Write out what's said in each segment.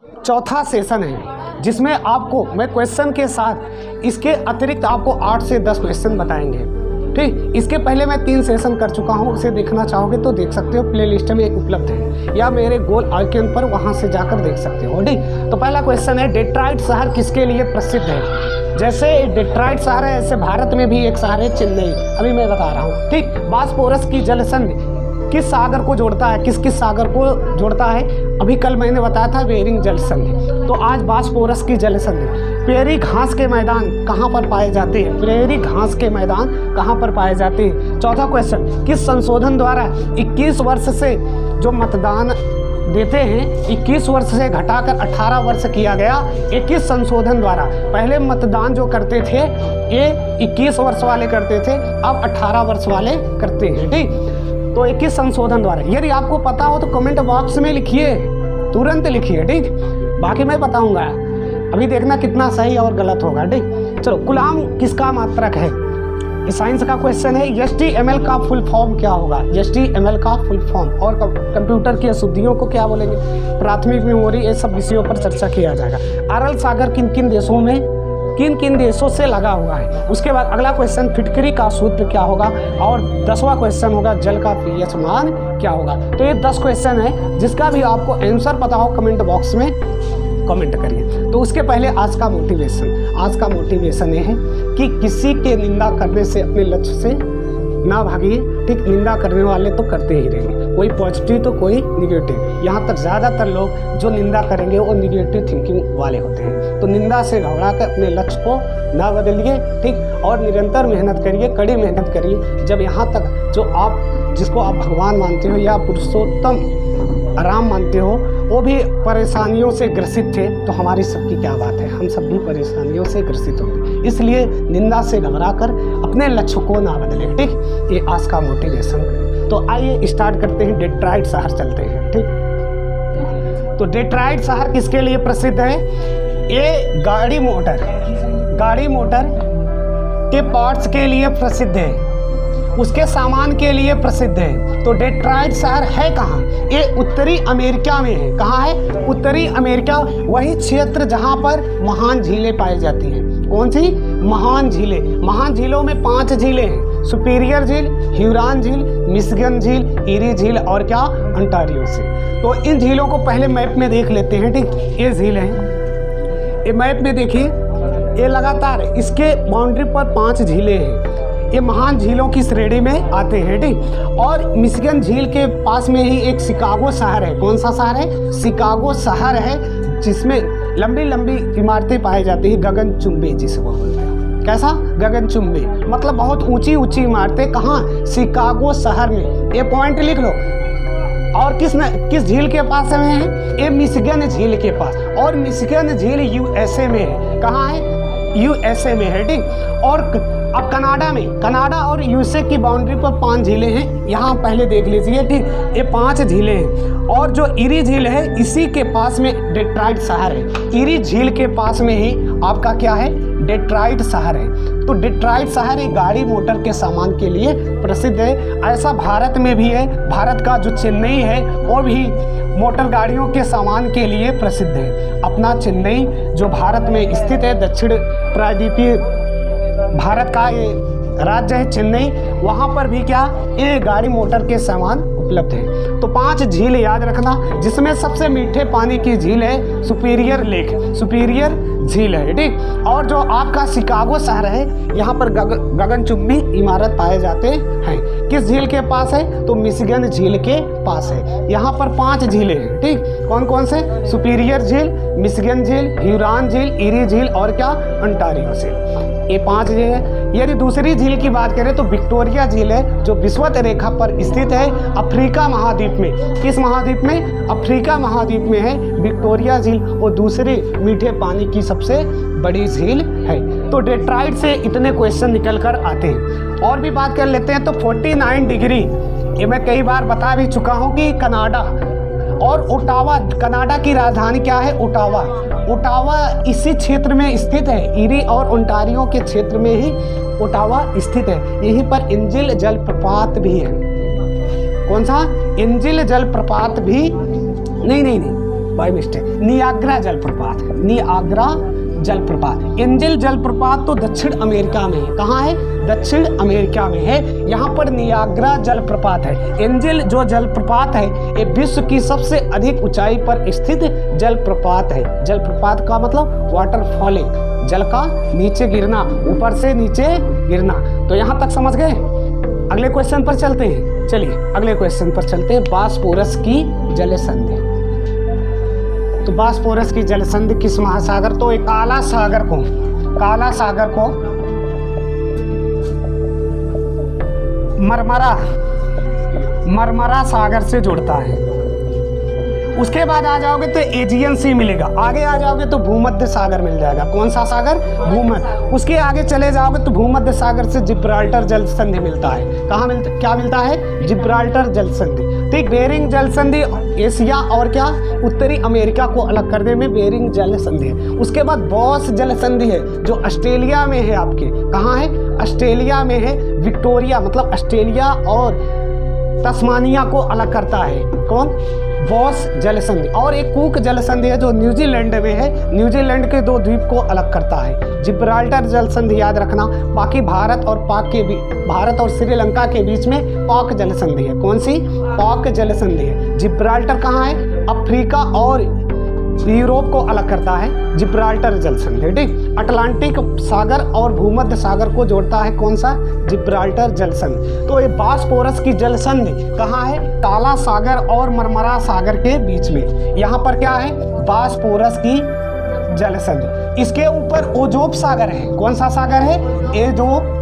चौथा सेशन है जिसमें आपको मैं क्वेश्चन के साथ इसके अतिरिक्त आपको 8 से 10 क्वेश्चन बताएंगे। ठीक, इसके पहले मैं 3 सेशन कर चुका हूँ, उसे देखना चाहोगे तो देख सकते हो, प्लेलिस्ट में उपलब्ध है या मेरे गोल आइकन पर वहाँ से जाकर देख सकते हो। ठीक, तो पहला क्वेश्चन है डेट्रॉइट शहर किसके लिए प्रसिद्ध है? जैसे डेट्रॉइट शहर है ऐसे भारत में भी एक शहर है चेन्नई, अभी मैं बता रहा हूँ। ठीक, बॉस्फोरस की जल संधि किस सागर को जोड़ता है? किस किस सागर को जोड़ता है? अभी कल मैंने बताया था बेरिंग जल संधि, तो आज बॉस्फोरस की जल संधि। प्रेरी घास के मैदान कहाँ पर पाए जाते हैं? प्रेरी घास के मैदान कहाँ पर पाए जाते हैं? चौथा क्वेश्चन, किस संशोधन द्वारा 21 वर्ष से जो मतदान देते हैं 21 वर्ष से घटाकर 18 वर्ष किया गया? 21 संशोधन द्वारा। पहले मतदान जो करते थे ये 21 वर्ष वाले करते थे, अब 18 वर्ष वाले करते हैं। ठीक, तो 21 संशोधन द्वारा। यदि आपको पता हो तो कमेंट बॉक्स में लिखिए, तुरंत लिखिए। ठीक, बाकी मैं बताऊंगा, अभी देखना कितना सही और गलत होगा। ठीक, चलो, गुलाम किसका मात्रक है? ये साइंस का क्वेश्चन है। HTML का फुल फॉर्म क्या होगा? HTML का फुल फॉर्म। और कंप्यूटर की अशुद्धियों को क्या बोलेंगे? प्राथमिक मेमोरी। ये सब विषयों पर चर्चा किया जाएगा। अरल सागर किन किन देशों में, किन किन देशों से लगा हुआ है? उसके बाद अगला क्वेश्चन, फिटकरी का सूत्र क्या होगा? और 10वां क्वेश्चन होगा, जल का pH मान क्या होगा? तो ये 10 क्वेश्चन है, जिसका भी आपको आंसर पता हो कमेंट बॉक्स में कमेंट करिए। तो उसके पहले आज का मोटिवेशन ये है कि किसी के निंदा करने से अपने लक्ष्य से ना भागिए। ठीक, निंदा करने वाले तो करते ही रहेंगे, कोई पॉजिटिव तो कोई निगेटिव। यहाँ तक ज़्यादातर लोग जो निंदा करेंगे वो निगेटिव थिंकिंग वाले होते हैं। तो निंदा से घबरा कर अपने लक्ष्य को ना बदलिए। ठीक, और निरंतर मेहनत करिए, कड़ी मेहनत करिए। जब यहाँ तक जो आप जिसको आप भगवान मानते हो या पुरुषोत्तम राम मानते हो वो भी परेशानियों से ग्रसित थे, तो हमारी सबकी क्या बात है, हम सब भी परेशानियों से ग्रसित होंगे। इसलिए निंदा से घबरा कर अपने लक्ष्य को ना बदलें। ठीक, ये आज का मोटिवेशन। तो आइए स्टार्ट करते हैं, डेट्रॉइट शहर चलते हैं। ठीक, तो डेट्रॉइट शहर किसके लिए प्रसिद्ध है? ये गाड़ी मोटर के पार्ट्स के लिए प्रसिद्ध है, उसके सामान के लिए प्रसिद्ध है। तो डेट्रॉइट शहर है कहाँ? ये उत्तरी अमेरिका में है। कहाँ है? उत्तरी अमेरिका, वही क्षेत्र जहाँ पर महान झीलें पाई जाती हैं। कौन सी महान झीलें? महान झीलों में 5 झीलें हैं, सुपीरियर झील, ह्यूरॉन झील, मिशिगन झील, ईरी झील और क्या, ओंटारियो झील। तो इन झीलों को पहले मैप में देख लेते हैं। ठीक, ये झील है, ये मैप में देखिए, ये लगातार इसके बाउंड्री पर 5 झीलें हैं। ये महान झीलों की श्रेणी में आते हैं। ठीक, और मिशिगन झील के पास में ही एक शिकागो शहर है। कौन सा शहर है? शिकागो शहर है, जिसमें लंबी लंबी इमारतें पाई जाती हैं, गगनचुंबी जिसे वो बोलते हैं। कैसा? गगनचुंबी, मतलब बहुत ऊंची ऊंची इमारतें। कहाँ? शिकागो शहर में। ये पॉइंट लिख लो। और किस झील के पास में है? ये मिशिगन झील के पास। और मिशिगन झील USA में है। कहाँ है? USA में है। ठीक, और अब कनाडा और USA की बाउंड्री पर 5 झीलें हैं, यहाँ पहले देख लीजिए। ठीक, ये 5 झीलें हैं। और जो ईरी झील है इसी के पास में डेट्रॉइट शहर है। ईरी झील के पास में ही आपका क्या है? डेट्रॉइट शहर है। तो डेट्रॉइट शहर एक गाड़ी मोटर के सामान के लिए प्रसिद्ध है। ऐसा भारत में भी है। भारत का जो चेन्नई है वो भी मोटर गाड़ियों के सामान के लिए प्रसिद्ध है। अपना चेन्नई जो भारत में स्थित है, दक्षिण प्रायद्वीपीय भारत का ये राज्य है चेन्नई, वहाँ पर भी क्या, ये गाड़ी मोटर के सामान उपलब्ध है। तो 5 झील याद रखना, जिसमें सबसे मीठे पानी की झील है सुपीरियर झील है। ठीक, और जो आपका शिकागो शहर है यहाँ पर गगनचुंबी इमारत पाए जाते हैं। किस झील के पास है? तो मिशिगन झील के पास है। यहाँ पर 5 झीलें हैं। ठीक, कौन कौन से? सुपीरियर झील, मिशिगन झील, ह्यूरॉन झील, ईरी झील और क्या, ओंटारियो झील। ये 5 झील है। यदि दूसरी झील की बात करें तो विक्टोरिया झील है, जो विषुवत रेखा पर स्थित है अफ्रीका महाद्वीप में। किस महाद्वीप में? अफ्रीका महाद्वीप में है विक्टोरिया झील, और दूसरी मीठे पानी की सबसे बड़ी झील है। तो डेट्रॉइट से इतने क्वेश्चन निकल कर आते हैं। और भी बात कर लेते हैं तो 49 डिग्री, ये मैं कई बार बता भी चुका हूँ कि कनाडा और ओटावा, कनाडा की राजधानी क्या है? ओटावा इसी क्षेत्र में स्थित है। ईरी और ओंटारियो के क्षेत्र में ही ओटावा स्थित है। यहीं पर एंजिल जलप्रपात भी है। कौन सा? एंजिल जलप्रपात भी नहीं, बाय मिस्टेक, नियाग्रा जलप्रपात, नियाग्रा जलप्रपात। एंजल जलप्रपात तो दक्षिण अमेरिका में है। कहाँ है? दक्षिण अमेरिका में है। यहाँ पर नियाग्रा जलप्रपात है। एंजल जो जलप्रपात है ये विश्व की सबसे अधिक ऊंचाई पर स्थित जलप्रपात है। जलप्रपात का मतलब वाटरफॉलिंग, जल का नीचे गिरना, ऊपर से नीचे गिरना। तो यहाँ तक समझ गए? अगले क्वेश्चन पर चलते हैं। चलिए अगले क्वेश्चन पर चलते हैं। बास्पोरस की जलसंधि। तो बास्पोरस की जलसंधि किस महासागर? तो एक काला सागर को मरमरा सागर से जुड़ता है। उसके बाद आ जाओगे तो एजियन सी मिलेगा, आगे आ जाओगे तो भूमध्य सागर मिल जाएगा। कौन सा सागर? भूमध्य। उसके आगे चले जाओगे तो भूमध्य सागर से जिब्राल्टर जल संधि मिलता है। कहाँ मिलता, क्या मिलता है? जिब्राल्टर जल संधि। ठीक, बेरिंग जल संधि एशिया और क्या उत्तरी अमेरिका को अलग करने में बेरिंग जल संधि है। उसके बाद बॉस जल संधि है जो ऑस्ट्रेलिया में है। आपके कहाँ है? ऑस्ट्रेलिया में है। विक्टोरिया मतलब ऑस्ट्रेलिया और तस्मानिया को अलग करता है। कौन? बॉस जल संधि। और एक कूक जल संधि है जो न्यूजीलैंड में है, न्यूजीलैंड के दो द्वीप को अलग करता है। जिब्राल्टर जल संधि याद रखना। बाकी भारत और श्रीलंका के बीच में पाक जल संधि है। कौन सी? पाक जल संधि है। जिब्राल्टर कहाँ है? अफ्रीका और यूरोप को अलग करता है जिब्राल्टर जल संधि। ठीक, अटलांटिक सागर और भूमध्य सागर को जोड़ता है। कौन सा? जिब्राल्टर जल संधि। तो ये बास्पोरस की जल संधि कहाँ है? काला सागर और मरमरा सागर के बीच में। यहाँ पर क्या है? बास्पोरस की जल संधि। इसके ऊपर ओजोब सागर है। कौन सा सागर है? एजोब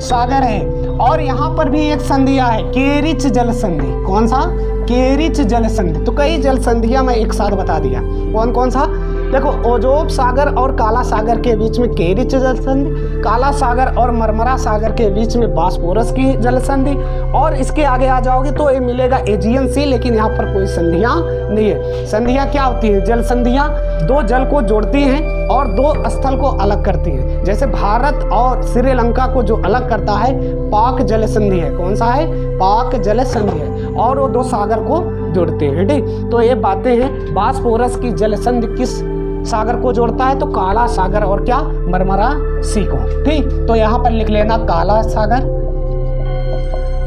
सागर है। और यहाँ पर भी एक संधिया है, केरिच जल संधि। कौन सा? केरिच जल संधि। तो कई जल संधियां मैं एक साथ बता दिया। कौन कौन सा? देखो, ओजोब सागर और काला सागर के बीच में केरिच जल संधि, काला सागर और मरमरा सागर के बीच में बास्पोरस की जल संधि, और इसके आगे आ जाओगे तो ये मिलेगा एजियन सी। लेकिन यहाँ पर कोई संधियां नहीं है। संधियां क्या होती है? जल संधियां दो जल को जोड़ती हैं और दो स्थल को अलग करती हैं। जैसे भारत और श्रीलंका को जो अलग करता है पाक जल संधि है। कौन सा है? पाक जल संधि है। और वो दो सागर को जोड़ते हैं। ठीक, तो ये बातें हैं। बास्पोरस की जल संधि किस सागर को जोड़ता है? तो काला सागर और क्या? मरमरा सी को। ठीक, तो यहाँ पर लिख लेना काला सागर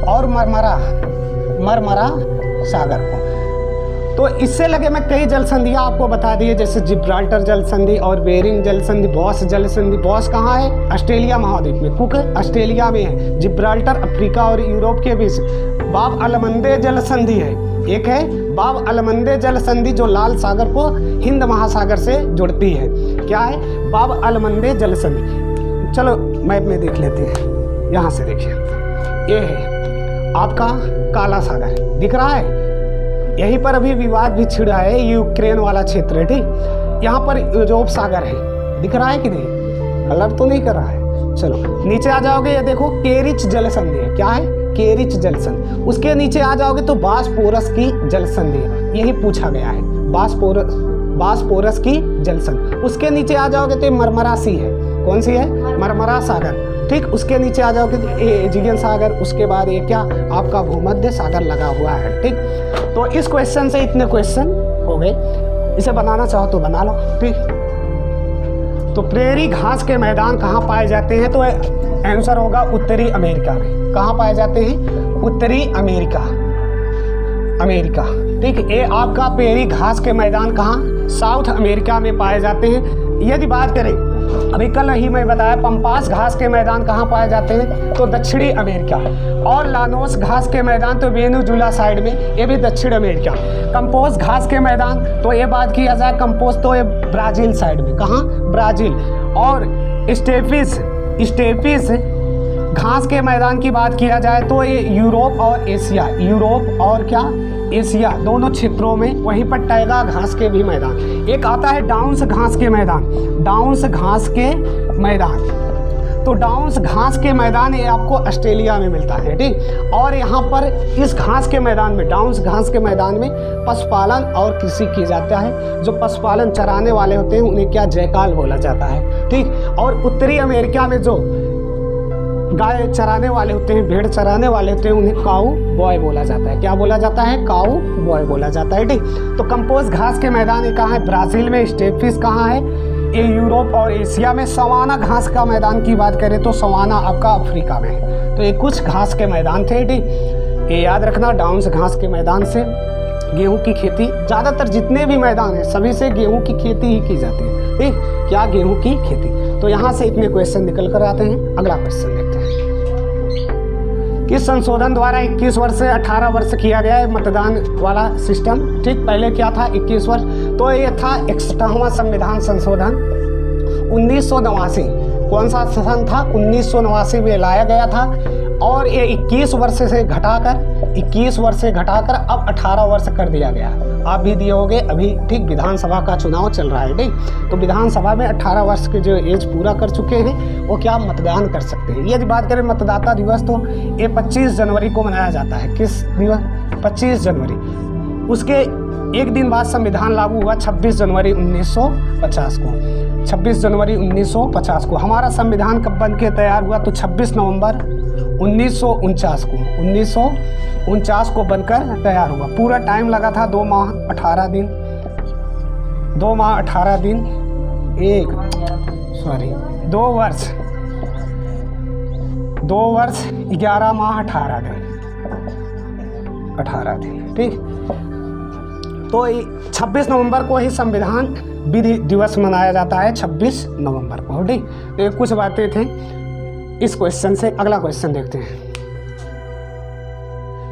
और मरमरा सागर को। तो इससे लगे मैं कई जल संधियाँ आपको बता दिए, जैसे जिब्राल्टर जल संधि और बेरिंग जल संधि, बॉस जल संधि। बॉस कहाँ है? ऑस्ट्रेलिया महाद्वीप में। कुक ऑस्ट्रेलिया में है। जिब्राल्टर अफ्रीका और यूरोप के बीच। बाब अलमंदे जल संधि है। एक है बाब अलमंदे जल संधि जो लाल सागर को हिंद महासागर से जोड़ती है। क्या है? बाब अलमंदे जल संधि। चलो मैप में देख लेते हैं। यहाँ से देखिए, ये है आपका काला सागर, दिख रहा है? यहीं पर अभी विवाद भी छिड़ा है, यूक्रेन वाला क्षेत्र है। ठीक, यहाँ पर ओजोब सागर है, दिख रहा है कि नहीं? कलर तो नहीं कर रहा है। चलो नीचे आ जाओगे, ये देखो केरिच जल संधि है। क्या है? केरिच जल संधि। उसके नीचे आ जाओगे तो बास्पोरस की जल संधि है। यही पूछा गया है, बास्पोरस की जल संधि। उसके नीचे आ जाओगे तो मरमरा सी है। कौन सी है? मरमरा सागर। ठीक, उसके नीचे आ जाओगे तो एजियन सागर। उसके बाद ये क्या? आपका भूमध्य सागर लगा हुआ है। ठीक, तो इस क्वेश्चन से इतने क्वेश्चन हो गए। इसे बनाना चाहो तो बना लो। ठीक, तो प्रेरी घास के मैदान कहाँ पाए जाते हैं? तो आंसर होगा उत्तरी अमेरिका में। कहाँ पाए जाते हैं? उत्तरी अमेरिका। ठीक, ये आपका प्रेरी घास के मैदान कहाँ? साउथ अमेरिका में पाए जाते हैं। यदि बात करें, अभी कल ही मैं बताया, पंपास घास के मैदान कहाँ पाए जाते हैं? तो दक्षिणी अमेरिका। और लानोस घास के मैदान तो वेनेजुला साइड में, ये भी दक्षिण अमेरिका। कंपोज घास के मैदान तो ये बात किया जाए, कंपोज तो ये ब्राज़ील साइड में। कहाँ? ब्राज़ील। और स्टेपिस घास के मैदान की बात किया जाए तो ये यूरोप और एशिया, यूरोप और क्या? एशिया दोनों क्षेत्रों में। वहीं पर टैगा घास के भी मैदान। एक आता है डाउन्स घास के मैदान, डाउन्स घास के मैदान। तो डाउन्स घास के मैदान ये आपको ऑस्ट्रेलिया में मिलता है। ठीक, और यहाँ पर इस घास के मैदान में, डाउन्स घास के मैदान में पशुपालन और कृषि की जाता है। जो पशुपालन चराने वाले होते हैं उन्हें क्या? जयकाल बोला जाता है। ठीक, और उत्तरी अमेरिका में जो गाय चराने वाले होते हैं, भेड़ चराने वाले होते हैं, उन्हें काऊ बॉय बोला जाता है। क्या बोला जाता है? काऊ बॉय बोला जाता है। ठीक, तो कंपोस्ट घास के मैदान ये कहाँ है? ब्राज़ील में। स्टेपफिश कहाँ है? ये यूरोप और एशिया में। सवाना घास का मैदान की बात करें तो सवाना आपका अफ्रीका में है। तो ये कुछ घास के मैदान थे। ठीक, ये याद रखना, डाउन्स घास के मैदान से गेहूं की खेती, ज़्यादातर जितने भी मैदान हैं सभी से गेहूं की खेती ही की जाती है। ठीक, क्या? गेहूं की खेती। तो यहाँ से इतने क्वेश्चन निकल कर आते हैं। अगला क्वेश्चन देखते हैं। किस संशोधन द्वारा 21 वर्ष से 18 वर्ष किया गया है मतदान वाला सिस्टम? ठीक, पहले क्या था? 21 वर्ष। तो ये था 61वां संविधान संशोधन 1989। कौन सा सन था? 1989 में लाया गया था। और ये 21 वर्ष से घटाकर अब 18 वर्ष कर दिया गया। आप भी दिए होंगे अभी। ठीक, विधानसभा का चुनाव चल रहा है। ठीक, तो विधानसभा में 18 वर्ष के जो एज पूरा कर चुके हैं वो क्या मतदान कर सकते हैं। यदि बात करें मतदाता दिवस तो ये 25 जनवरी को मनाया जाता है। किस दिवस? 25 जनवरी। उसके एक दिन बाद संविधान लागू हुआ 26 जनवरी 1950 को। 26 जनवरी 1950 को। हमारा संविधान कब बन के तैयार हुआ? तो 26 नवंबर 1949 को। 1949 को बनकर तैयार हुआ। पूरा टाइम लगा था 2 माह 18 दिन। 2 माह 18 दिन 2 वर्ष 11 माह 18 दिन। ठीक, तो 26 नवंबर को ही संविधान विधि दिवस मनाया जाता है, 26 नवंबर को। ठीक, तो ये कुछ बातें थे इस क्वेश्चन से। अगला क्वेश्चन देखते हैं।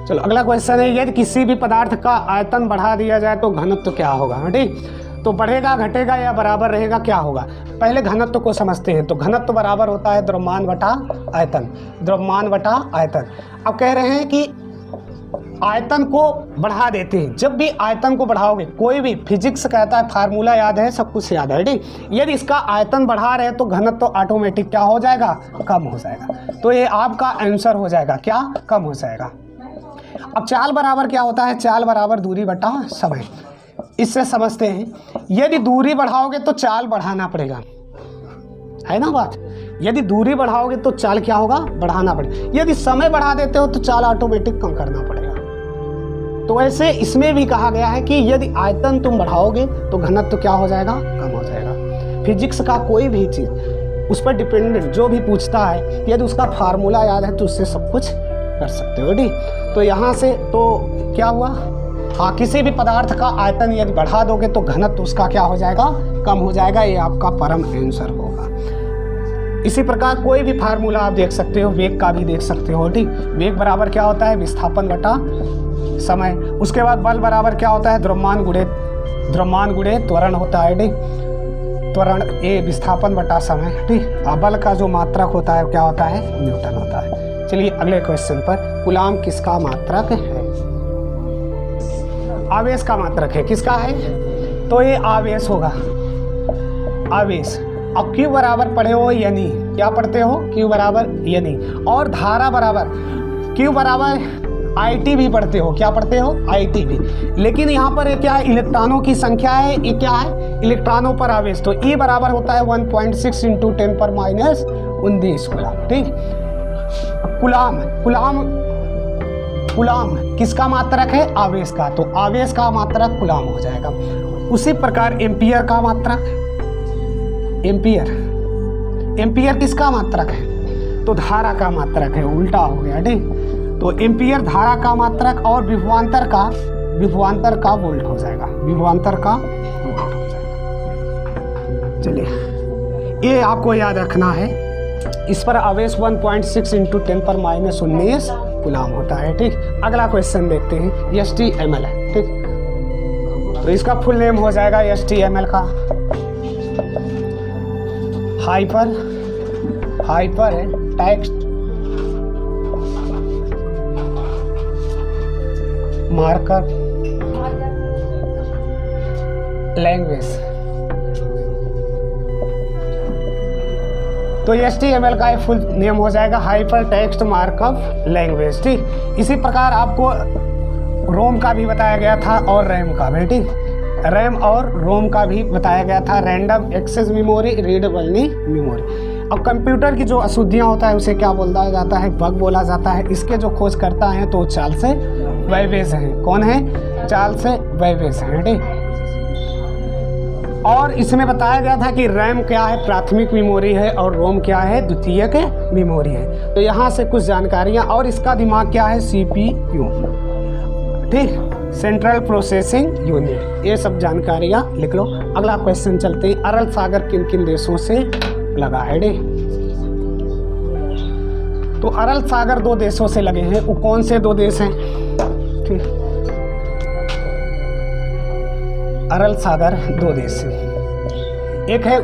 चलो अगला क्वेश्चन है, यदि किसी भी पदार्थ का आयतन बढ़ा दिया जाए तो घनत्व क्या होगा? ठीक, तो बढ़ेगा, घटेगा या बराबर रहेगा, क्या होगा? पहले घनत्व को समझते हैं। तो घनत्व बराबर होता है द्रव्यमान बटा आयतन। द्रव्यमान बटा आयतन। अब कह रहे हैं कि आयतन को बढ़ा देते हैं। जब भी आयतन को बढ़ाओगे, कोई भी फिजिक्स कहता है, फार्मूला याद है, सब कुछ याद है। ठीक, यदि इसका आयतन बढ़ा रहे तो घनत्व तो ऑटोमेटिक क्या हो जाएगा? कम हो जाएगा। तो ये आपका आंसर हो जाएगा क्या? कम हो जाएगा। अब चाल बराबर क्या होता है? चाल बराबर दूरी बटा समय। इससे समझते हैं, यदि दूरी बढ़ाओगे तो चाल बढ़ाना पड़ेगा, है ना बात? यदि दूरी बढ़ाओगे तो चाल क्या होगा? बढ़ाना पड़ेगा। यदि समय बढ़ा देते हो तो चाल ऑटोमेटिक कम करना पड़ेगा। तो ऐसे इसमें भी कहा गया है कि यदि आयतन तुम बढ़ाओगे तो घनत्व क्या हो जाएगा? कम हो जाएगा। फिजिक्स का कोई भी चीज़ उस पर डिपेंडेंट जो भी पूछता है, यदि उसका फार्मूला याद है तो उससे सब कुछ कर सकते हो। ठीक, तो यहाँ से तो क्या हुआ? हाँ, किसी भी पदार्थ का आयतन यदि बढ़ा दोगे तो घनत्व उसका क्या हो जाएगा? कम हो जाएगा। ये आपका परम आंसर होगा। इसी प्रकार कोई भी फार्मूला आप देख सकते हो, वेग का भी देख सकते हो। ठीक, वेग बराबर क्या होता है? विस्थापन बटा समय। उसके बाद बल बराबर क्या होता है? द्रव्यमान गुणे त्वरण होता है। ठीक, त्वरण ये विस्थापन बटा समय। ठीक, बल का जो मात्रक होता है क्या होता है? न्यूटन होता है। चलिए अगले क्वेश्चन पर। कूलाम किसका मात्रक है? आवेश का मात्रक है। किसका है? तो ये आवेश होगा, आवेश। अब Q बराबर पढ़े हो या नहीं? क्या पढ़ते हो? Q बराबर या नहीं? और धारा बराबर Q बराबर IT भी पढ़ते हो। क्या पढ़ते हो? IT भी। लेकिन यहाँ पर क्या है? इलेक्ट्रॉनों की संख्या है। ये क्या है? इलेक्ट्रॉनों पर आवेश। तो E बराबर होता है 1.6 × 10⁻⁹ कूलाम। ठीक, कूलाम किसका मात्रक है? आवेश का। तो आवेश का मात्रक कूलाम हो जाएगा। उसी प्रकार एम्पियर का मात्रक, एम्पियर किसका मात्रक है? तो धारा का मात्रक है। उल्टा हो गया। ठीक, तो एम्पियर धारा का मात्रक और विभवांतर का वोल्ट हो जाएगा। विभवांतर का वोल्ट हो जाएगा। चलिए ये आपको याद रखना है। इस पर आवेश 1.6 × 10⁻⁹ कूलाम होता है। ठीक, अगला क्वेश्चन देखते हैं। STML है। ठीक, तो इसका फुल नेम हो जाएगा STML का हाइपर टेक्स्ट मार्कअप लैंग्वेज। तो HTML का फुल नेम हो जाएगा हाइपर टेक्स्ट मार्कअप लैंग्वेज। ठीक, इसी प्रकार आपको रोम का भी बताया गया था और रैम का भी। ठीक, रैम और रोम का भी बताया गया था। Random access memory, readable memory. और कंप्यूटर की जो अशुद्धियाँ होता है उसे क्या बोला जाता है, बग बोला जाता है। इसके जो खोज करता है तो चार्ल्स बेबेज हैं। कौन है? चार्ल्स बेबेज हैं, ठीक। और इसमें बताया गया था कि रैम क्या है, प्राथमिक मेमोरी है, और रोम क्या है, द्वितीयक मेमोरी है। तो यहाँ से कुछ जानकारियाँ, और इसका दिमाग क्या है, CPU, ठीक, सेंट्रल प्रोसेसिंग यूनिट। ये सब जानकारियाँ लिख लो। अगला क्वेश्चन चलते हैं, अरल सागर किन किन देशों से लगा है डे? तो अरल सागर 2 देशों से लगे हैं। वो कौन से 2 देश हैं? ठीक, अरल सागर 2 देश हैं। एक है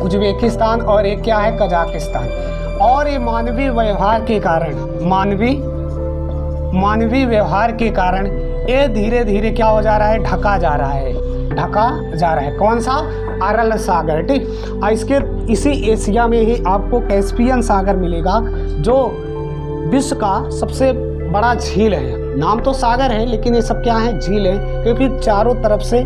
उज्बेकिस्तान और एक क्या है, कजाकिस्तान। और ये मानवीय व्यवहार के कारण, मानवीय व्यवहार के कारण ये धीरे धीरे क्या हो जा रहा है, ढका जा रहा है। कौन सा? अरल सागर, ठीक। और इसके इसी एशिया में ही आपको कैस्पियन सागर मिलेगा, जो विश्व का सबसे बड़ा झील है। नाम तो सागर है लेकिन ये सब क्या है, झील है, क्योंकि चारों तरफ से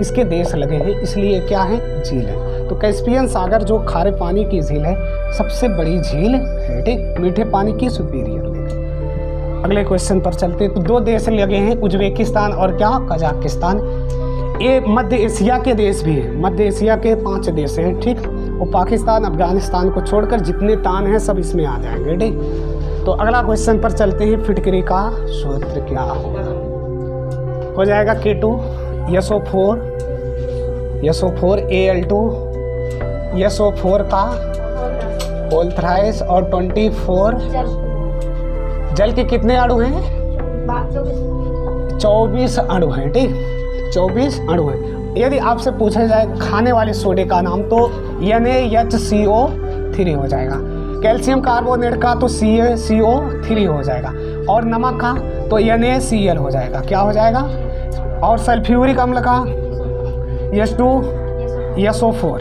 इसके देश लगे हैं, इसलिए क्या है, झील है। तो कैस्पियन सागर जो खारे पानी की झील है, सबसे बड़ी झील है, ठीक, मीठे पानी की सुपीरियर लेक। अगले क्वेश्चन पर चलते हैं। तो 2 देश लगे हैं, उज्बेकिस्तान और क्या, कजाकिस्तान। ये मध्य एशिया के देश भी हैं, मध्य एशिया के 5 देश हैं, ठीक। और पाकिस्तान, अफगानिस्तान को छोड़कर जितने टान हैं सब इसमें आ जाएंगे, ठीक। तो अगला क्वेश्चन पर चलते हैं, फिटकरी का सूत्र क्या होगा? हो जाएगा K2 SO4 Al2 SO4 का होल थ्राइस और 24 जल के कितने अणु हैं? 24 अणु हैं, ठीक, 24 अणु हैं। यदि आपसे पूछा जाए खाने वाले सोडे का नाम तो NaHCO3 हो जाएगा। कैल्शियम कार्बोनेट का तो CaCO3 हो जाएगा, और नमक का तो NaCl हो जाएगा। क्या हो जाएगा? और सल्फ्यूरिक अम्ल का H2SO4,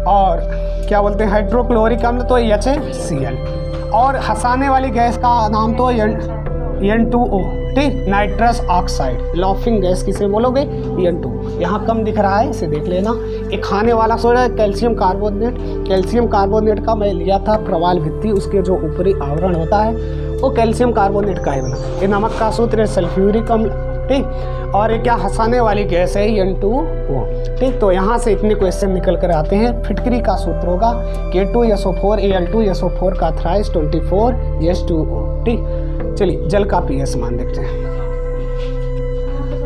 और क्या बोलते हैं, हाइड्रोक्लोरिक अम्ल तो HCl, और हंसाने वाली गैस का नाम तो N2O, ठीक, नाइट्रस ऑक्साइड। लाफिंग गैस किसे बोलोगे? N2। यहाँ कम दिख रहा है, इसे देख लेना। एक खाने वाला सोडा है कैल्शियम कार्बोनेट का मैं लिया था प्रवाल भित्ति, उसके जो ऊपरी आवरण होता है वो कैल्शियम कार्बोनेट का ही बना। ये नमक का सूत्र है सल्फ्यूरिक अम्ल, ठीक। और ये क्या हंसाने वाली गैस है, N2O, ठीक। तो यहाँ से इतने क्वेश्चन निकल कर आते हैं। फिटकरी का सूत्र होगा K2 SO4 Al2 SO4 का थ्राइस 24 H2O, ठीक। चलिए जल का pH मान देखते हैं।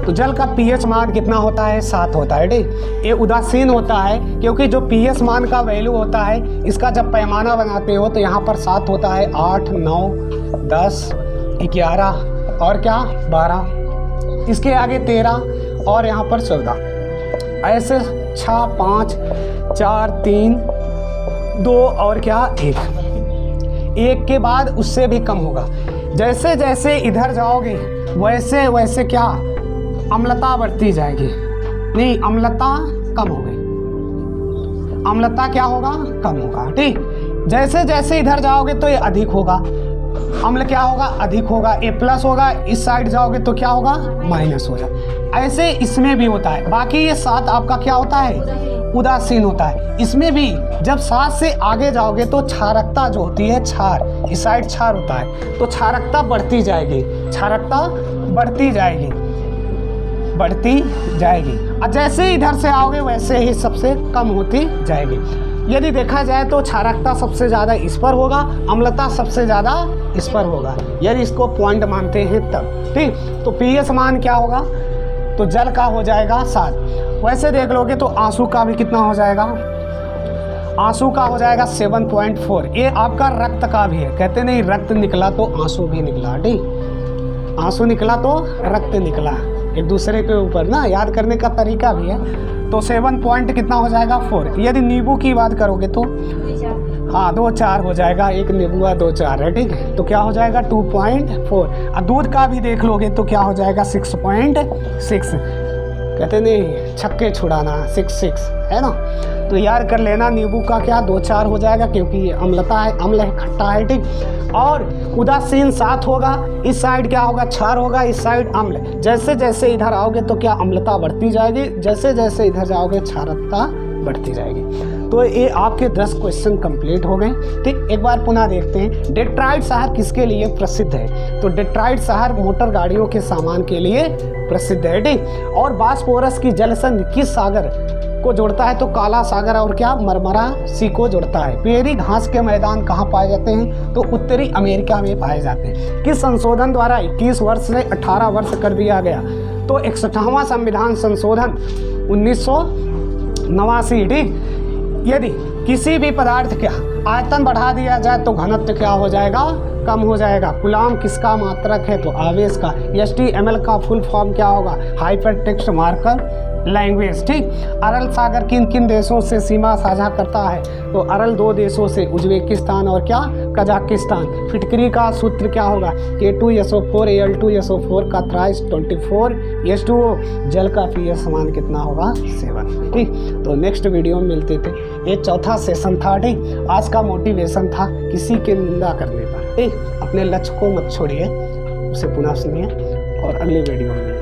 तो जल का pH मान कितना होता है? 7 होता है, ठीक। ये उदासीन होता है, क्योंकि जो pH मान का वैल्यू होता है, इसका जब पैमाना बनाते हो तो यहाँ पर 7 होता है, 8, 9, 10, 11 और क्या 12, इसके आगे 13 और यहाँ पर 14। ऐसे 6, 5, 4, 3, 2 और क्या 1 के बाद उससे भी कम होगा। जैसे जैसे इधर जाओगे वैसे वैसे क्या अम्लता बढ़ती जाएगी, नहीं अम्लता कम हो गई, अम्लता क्या होगा, कम होगा, ठीक। जैसे जैसे इधर जाओगे तो ये अधिक होगा, अम्ल क्या होगा, अधिक होगा, A+ होगा। इस साइड जाओगे तो क्या होगा, माइनस हो जाए। ऐसे इसमें भी होता है। बाकी ये 7 आपका क्या होता है, उदासीन होता है। इसमें भी जब 7 से आगे जाओगे तो क्षारकता जो होती है, क्षार, इस साइड क्षार होता है, तो क्षारकता बढ़ती जाएगी, बढ़ती जाएगी। और जैसे इधर से आओगे वैसे ही सबसे कम होती जाएगी। यदि देखा जाए तो क्षारकता सबसे ज़्यादा इस पर होगा, अम्लता सबसे ज़्यादा इस पर होगा, यदि इसको पॉइंट मानते हैं तब, ठीक। तो pH मान क्या होगा, तो जल का हो जाएगा 7। वैसे देख लोगे तो आंसू का भी कितना हो जाएगा, आंसू का हो जाएगा 7.4। ये आपका रक्त का भी है, कहते नहीं रक्त निकला तो आंसू भी निकला, ठीक। आंसू निकला तो रक्त निकला, एक दूसरे के ऊपर ना याद करने का तरीका भी है। तो 7 पॉइंट कितना हो जाएगा 4। यदि नींबू की बात करोगे तो हाँ 2-4 हो जाएगा, एक नींबू 2-4 है, ठीक है। तो क्या हो जाएगा 2.4। और दूध का भी देख लोगे तो क्या हो जाएगा 6.6। कहते नहीं छक्के छुड़ाना 6 है ना। तो याद कर लेना, नींबू का क्या 2-4 हो जाएगा क्योंकि ये अम्लता है, अम्ल है, खट्टा है, ठीक। और उदासीन 7 होगा, इस साइड क्या होगा क्षार होगा, इस साइड अम्ल। जैसे जैसे इधर आओगे तो क्या अम्लता बढ़ती जाएगी, जैसे जैसे इधर जाओगे क्षारकता बढ़ती जाएगी। तो ये आपके 10 क्वेश्चन कंप्लीट हो गए। ठीक, एक बार पुनः देखते हैं। डेट्रॉइट शहर किसके लिए प्रसिद्ध है? तो डेट्रॉइट शहर मोटर गाड़ियों के सामान के लिए प्रसिद्ध है। ठीक, और बास्फोरस की जलसंधि किस सागर को जोड़ता है? तो काला सागर और क्या मरमरा सी को जोड़ता है। प्रेरी घास के मैदान कहाँ पाए जाते हैं? तो उत्तरी अमेरिका में पाए जाते हैं। किस संशोधन द्वारा 21 वर्ष से 18 वर्ष कर दिया गया? तो 61वां संविधान संशोधन 1989। ठीक, यदि किसी भी पदार्थ का आयतन बढ़ा दिया जाए तो घनत्व क्या हो जाएगा? कम हो जाएगा। कूलाम किसका मात्रक है? तो आवेश का। HTML का फुल फॉर्म क्या होगा? Hyper text marker language. ठीक, अरल सागर किन किन देशों से सीमा साझा करता है? तो अरल 2 देशों से, उज्बेकिस्तान और क्या कजाकिस्तान। फिटकरी का सूत्र क्या होगा? K2SO4 Al2SO4 का थ्राइस 24 H2O। जल का pH समान कितना होगा? 7। ठीक, तो नेक्स्ट वीडियो में मिलते थे। ये चौथा सेशन था। ठीक, आज का मोटिवेशन था किसी की निंदा करने पर। ठीक, अपने लक्ष्य को मत छोड़िए, उसे पुनः सुनिए और अगले वीडियो में